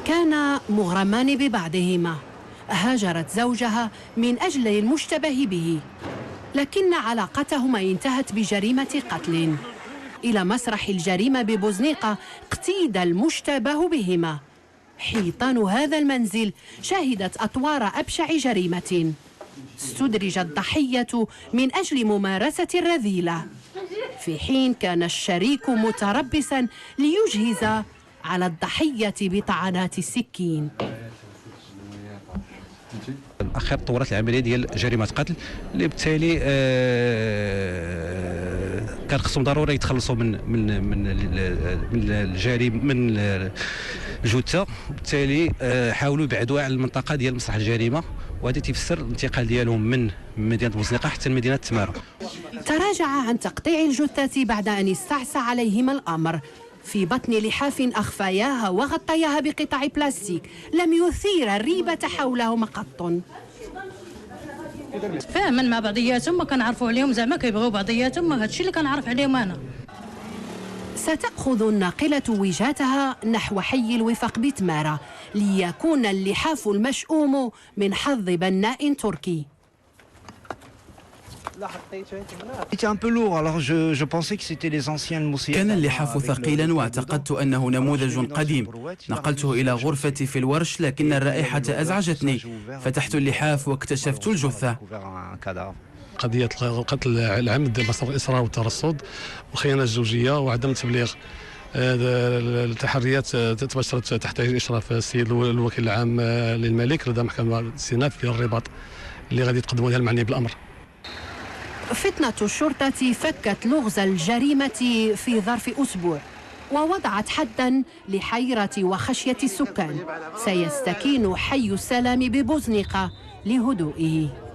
كانا مغرمان ببعضهما. هاجرت زوجها من أجل المشتبه به، لكن علاقتهما انتهت بجريمة قتل. إلى مسرح الجريمة ببوزنيقة اقتيد المشتبه بهما. حيطان هذا المنزل شهدت أطوار أبشع جريمة. استدرج الضحية من أجل ممارسة الرذيلة، في حين كان الشريك متربصا ليجهز على الضحية بطعنات السكين. الأخير طورت العملية ديال جريمة قتل اللي بالتالي كان خصهم ضروري يتخلصوا من الجريمة من الجثة، وبالتالي حاولوا يبعدوا على المنطقة ديال مسرح الجريمة، وهذا تيفسر الانتقال ديالهم من مدينة بوزنيقة حتى لمدينة تمارا. تراجع عن تقطيع الجثة بعد أن استعصى عليهما الأمر. في بطن لحاف أخفياها وغطياها بقطع بلاستيك لم يثير الريبة حولهما قط. فاهما مع بعضياتهم، ما كنعرفوا عليهم زعما كيبغيو بعضياتهم، هذا الشيء اللي كنعرف عليهم أنا. ستأخذ الناقلة وجهتها نحو حي الوفاق بتمارا ليكون اللحاف المشؤوم من حظ بناء تركي. كان اللحاف ثقيلا واعتقدت أنه نموذج قديم. نقلته إلى غرفتي في الورش، لكن الرائحة أزعجتني. فتحت اللحاف واكتشفت الجثة. قضية القتل العمد مصدر الإصرار والترصد والخيانة الزوجية وعدم التبليغ. التحريات تباشرت تحت إشراف السيد الوكيل العام للملك لدى محكمة الاستئناف في الرباط اللي غادي يتقدموا لها المعني بالأمر. فتنة الشرطة فكت لغز الجريمة في ظرف أسبوع، ووضعت حدا لحيرة وخشية السكان. سيستكين حي السلام ببوزنيقة لهدوئه.